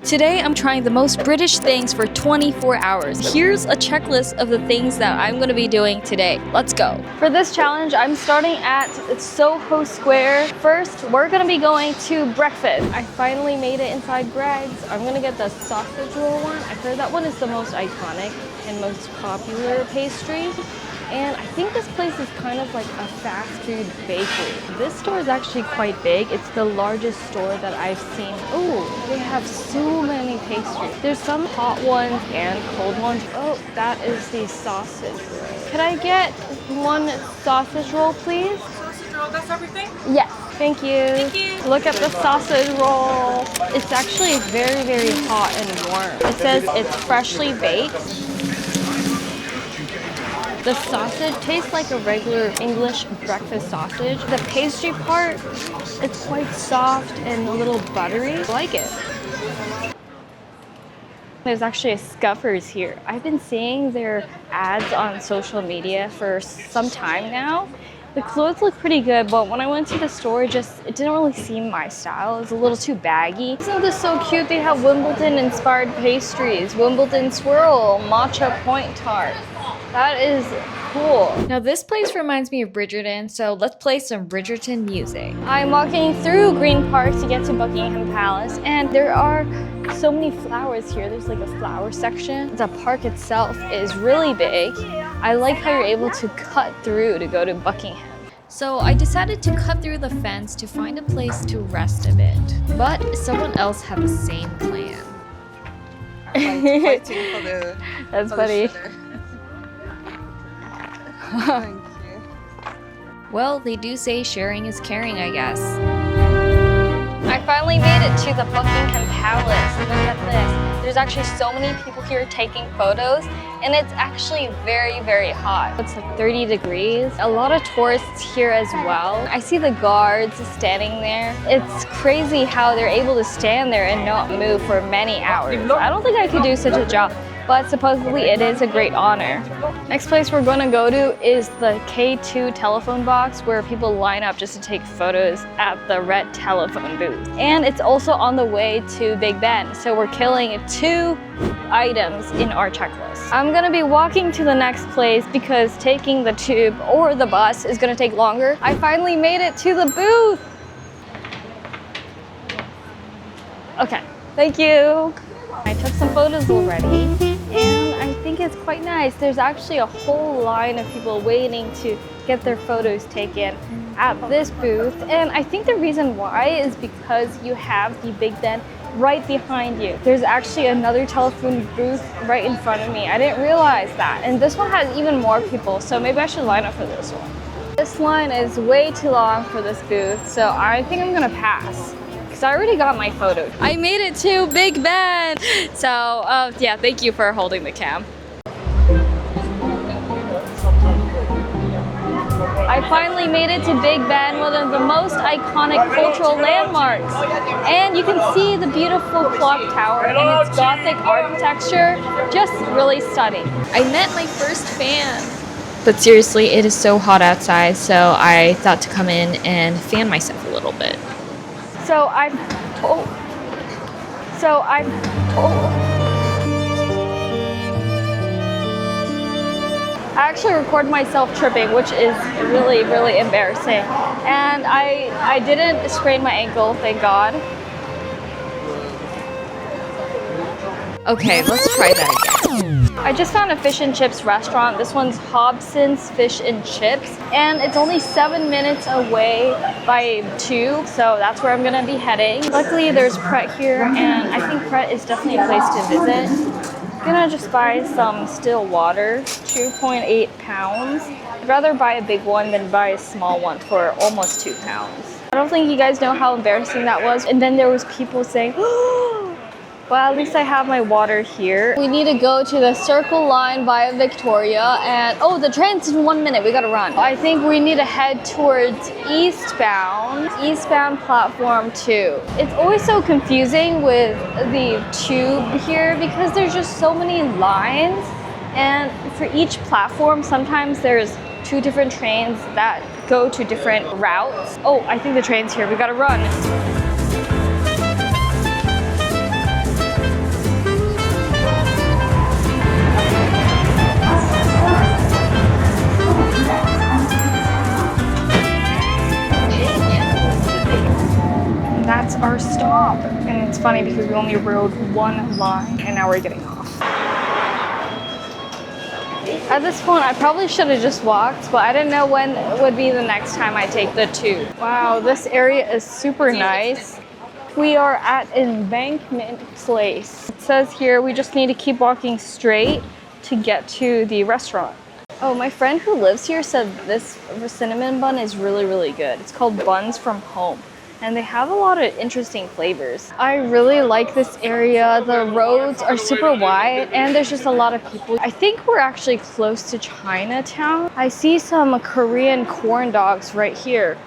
Today I'm trying the most British things for 24 hours. Here's a checklist of the things that I'm going to be doing today. Let's go. For this challenge, I'm starting at Soho Square. First, we're going to be going to breakfast. I finally made it inside Greg's. I'm going to get the sausage roll one. I heard that one is the most iconic and most popular pastry. And I think this place is kind of like a fast food bakery. This store is actually quite big. It's the largest store that I've seen. Oh, they have so many pastries. There's some hot ones and cold ones. Oh, that is the sausage roll. Could I get one sausage roll, please? Sausage roll, that's everything? Yes. Thank you. Thank you. Look at the sausage roll. It's actually very, very hot and warm. It says it's freshly baked. The sausage tastes like a regular English breakfast sausage. The pastry part, it's quite soft and a little buttery. I like it. There's actually a Scuffers here. I've been seeing their ads on social media for some time now. The clothes look pretty good, but when I went to the store, it didn't really seem my style. It was a little too baggy. Isn't this so cute? They have Wimbledon-inspired pastries, Wimbledon swirl, matcha point tart. That is cool. Now this place reminds me of Bridgerton, so let's play some Bridgerton music. I'm walking through Green Park to get to Buckingham Palace, and there are so many flowers here. There's like a flower section. The park itself is really big. I like how you're able to cut through to go to Buckingham. So I decided to cut through the fence to find a place to rest a bit. But someone else had the same plan. That's funny. Thank you. Well, they do say sharing is caring, I guess. I finally made it to the Buckingham Palace. Look at this. There's actually so many people here taking photos, and it's actually very, very hot. It's like 30 degrees. A lot of tourists here as well. I see the guards standing there. It's crazy how they're able to stand there and not move for many hours. I don't think I could do such a job, but supposedly it is a great honor. Next place we're going to go to is the K2 telephone box, where people line up just to take photos at the red telephone booth. And it's also on the way to Big Ben, so we're killing 2 items in our checklist. I'm going to be walking to the next place because taking the tube or the bus is going to take longer. I finally made it to the booth. Okay, thank you. I took some photos already, and I think it's quite nice. There's actually a whole line of people waiting to get their photos taken at this booth, and I think the reason why is because you have the Big Ben right behind you. There's actually another telephone booth right in front of me. I didn't realize that, and this one has even more people, so maybe I should line up for this one. This line is way too long for this booth, so I think I'm gonna pass. Because I already got my photo. I made it to Big Ben! So, yeah, thank you for holding the cam. I finally made it to Big Ben, one of the most iconic cultural landmarks. And you can see the beautiful clock tower and its Gothic architecture. Just really stunning. I met my first fan. But seriously, it is so hot outside, so I thought to come in and fan myself a little bit. So I'm told. I actually recorded myself tripping, which is really, really embarrassing. And I didn't sprain my ankle, thank God. Okay, let's try that again. I just found a fish and chips restaurant. This one's Hobson's Fish and Chips, and it's only 7 minutes away by tube, so that's where I'm gonna be heading. Luckily, there's Pret here, and I think Pret is definitely a place to visit. I'm gonna just buy some still water, 2.8 pounds. I'd rather buy a big one than buy a small one for almost 2 pounds. I don't think you guys know how embarrassing that was. And then there was people saying, well, at least I have my water here. We need to go to the Circle Line via Victoria, and oh, the train's in 1 minute, we gotta run. I think we need to head towards eastbound platform 2. It's always so confusing with the tube here because there's just so many lines, and for each platform, sometimes there's 2 different trains that go to different routes. Oh, I think the train's here, we gotta run. funny because we only rode one line and now we're getting off. At this point, I probably should have just walked, but I didn't know when would be the next time I take the tube. Wow, this area is super nice. We are at Embankment Place. It says here we just need to keep walking straight to get to the restaurant. Oh, my friend who lives here said this cinnamon bun is really, really good. It's called Buns from Home, and they have a lot of interesting flavors. I really like this area. The roads are super wide, and there's just a lot of people. I think we're actually close to Chinatown. I see some Korean corn dogs right here.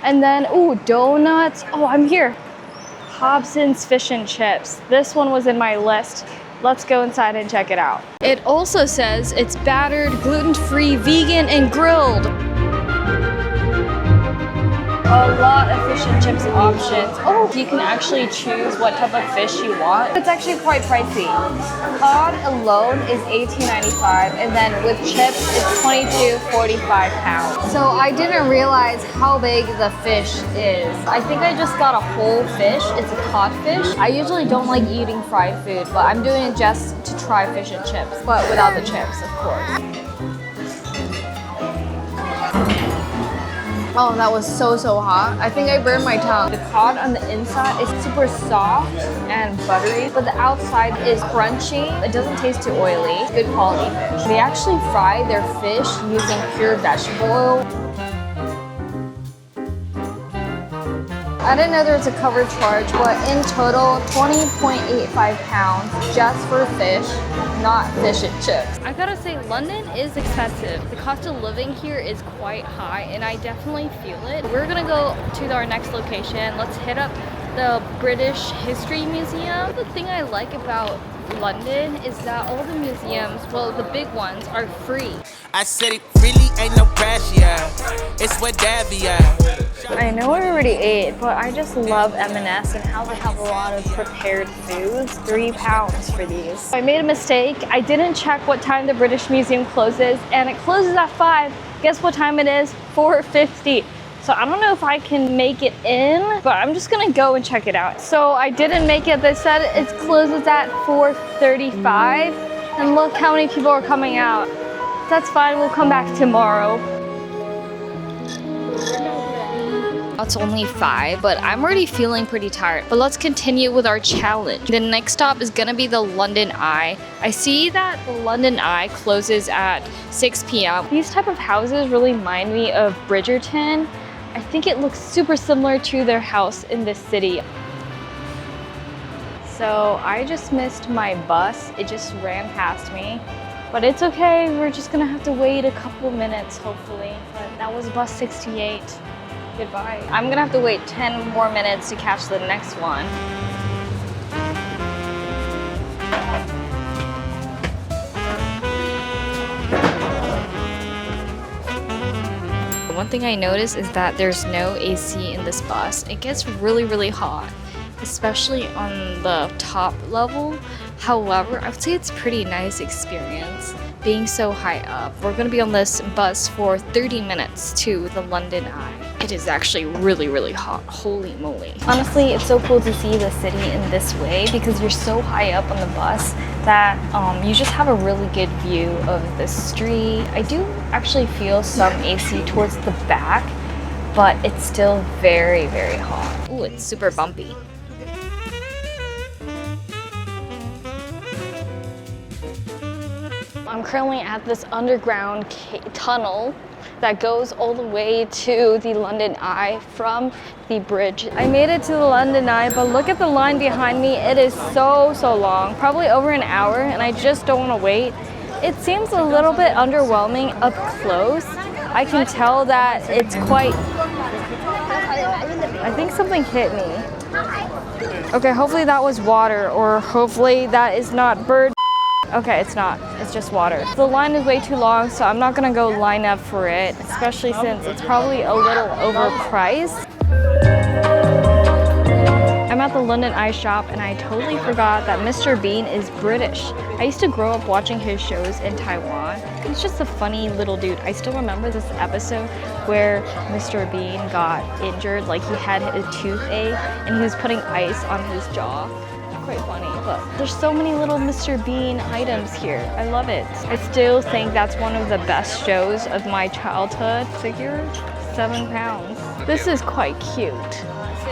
And then, ooh, donuts. Oh, I'm here. Hobson's Fish and Chips. This one was in my list. Let's go inside and check it out. It also says it's battered, gluten-free, vegan, and grilled. A lot of fish and chips options. Oh, you can actually choose what type of fish you want. It's actually quite pricey. Cod alone is $18.95, and then with chips, it's $22.45 pounds. So I didn't realize how big the fish is. I think I just got a whole fish. It's a codfish. I usually don't like eating fried food, but I'm doing it just to try fish and chips, but without the chips, of course. Oh, that was so hot. I think I burned my tongue. The cod on the inside is super soft and buttery, but the outside is crunchy. It doesn't taste too oily. It's good quality fish. They actually fry their fish using pure vegetable oil. I didn't know there was a cover charge, but in total, 20.85 pounds just for fish, not fish and chips. I gotta say, London is expensive. The cost of living here is quite high, and I definitely feel it. We're gonna go to our next location. Let's hit up the British History Museum. The thing I like about London is that all the museums, well, the big ones, are free. I said it really ain't no crash, yeah. It's what Davy, yeah. I know I already ate, but I just love M&S and how they have a lot of prepared foods. £3 for these. I made a mistake. I didn't check what time the British Museum closes, and it closes at 5. Guess what time it is? 4:50. So I don't know if I can make it in, but I'm just gonna go and check it out. So I didn't make it. They said it closes at 4:35, and look how many people are coming out. That's fine, we'll come back tomorrow. It's only 5, but I'm already feeling pretty tired. But let's continue with our challenge. The next stop is gonna be the London Eye. I see that the London Eye closes at 6 p.m. These type of houses really remind me of Bridgerton. I think it looks super similar to their house in this city. So I just missed my bus. It just ran past me. But it's okay, we're just gonna have to wait a couple minutes, hopefully. But that was bus 68. Goodbye. I'm gonna have to wait 10 more minutes to catch the next one. One thing I noticed is that there's no AC in this bus. It gets really hot, especially on the top level. However, I would say it's a pretty nice experience being so high up. We're gonna be on this bus for 30 minutes to the London Eye. It is actually really hot, holy moly. Honestly, it's so cool to see the city in this way because you're so high up on the bus that you just have a really good view of the street. I do actually feel some AC towards the back, but it's still very hot. Ooh, it's super bumpy. I'm currently at this underground tunnel that goes all the way to the London Eye from the bridge. I made it to the London Eye, but look at the line behind me. It is so long, probably over an hour, and I just don't want to wait. It seems a little bit underwhelming up close. I can tell that it's quite... I think something hit me. Okay, hopefully that was water, or hopefully that is not bird. Okay, it's not. It's just water. The line is way too long, so I'm not gonna go line up for it, especially since it's probably a little overpriced. I'm I'm at the London Eye Shop and I totally forgot that Mr. Bean is British. I used to grow up watching his shows in Taiwan. He's just a funny little dude. I still remember this episode where Mr. Bean got injured, like he had a toothache and he was putting ice on his jaw. Quite funny, but there's so many little Mr. Bean items here. I love it. I still think that's one of the best shows of my childhood. Figure, £7. This is quite cute,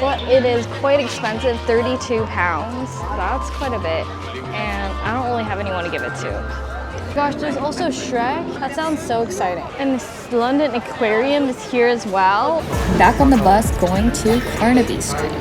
but it is quite expensive, £32. That's quite a bit, and I don't really have anyone to give it to. Gosh, there's also Shrek. That sounds so exciting. And this London Aquarium is here as well. Back on the bus going to Carnaby Street.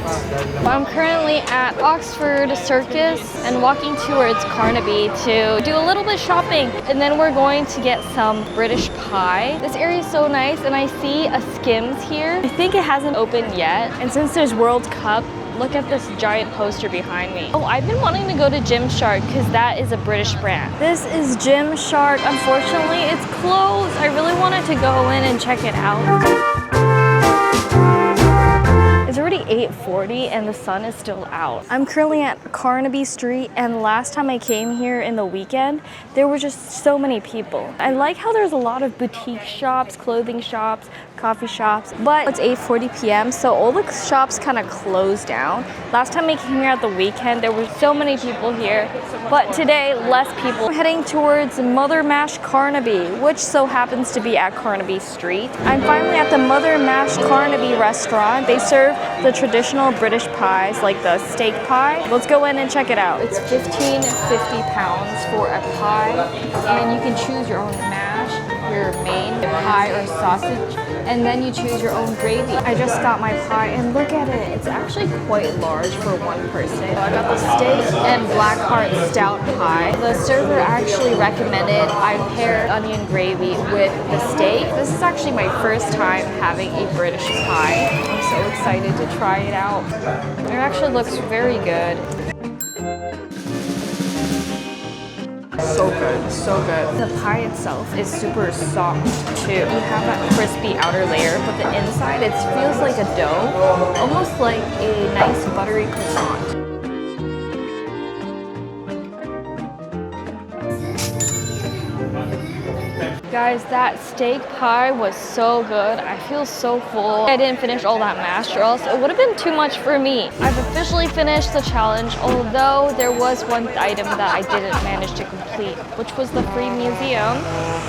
I'm currently at Oxford Circus and walking towards Carnaby to do a little bit of shopping. And then we're going to get some British pie. This area is so nice and I see a Skims here. I think it hasn't opened yet. And since there's World Cup, look at this giant poster behind me. Oh, I've been wanting to go to Gymshark because that is a British brand. This is Gymshark. Unfortunately, it's closed. I really wanted to go in and check it out. It's already 8:40 and the sun is still out. I'm currently at Carnaby Street and last time I came here in the weekend, there were just so many people. I like how there's a lot of boutique shops, clothing shops, coffee shops, but it's 8:40 p.m. so all the shops kind of closed down. Last time I came here at the weekend, there were so many people here, but today, less people. I'm heading towards Mother Mash Carnaby, which so happens to be at Carnaby Street. I'm finally at the Mother Mash Carnaby restaurant. They serve the traditional British pies, like the steak pie. Let's go in and check it out. It's £15.50 for a pie, and you can choose your own mash, your main pie or sausage, and then you choose your own gravy. I just got my pie and look at it. It's actually quite large for one person. So I got the steak and black heart stout pie. The server actually recommended I pair onion gravy with the steak. This is actually my first time having a British pie. I'm so excited to try it out. It actually looks very good. So good, so good. The pie itself is super soft too. You have that crispy outer layer, but the inside, it feels like a dough, almost like a nice buttery croissant. Guys, that steak pie was so good. I feel so full. I didn't finish all that mash or else it would have been too much for me. I've officially finished the challenge, although there was one item that I didn't manage to complete, which was the free museum.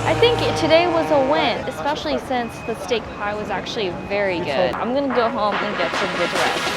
I think today was a win, especially since the steak pie was actually very good. I'm gonna go home and get some good rest.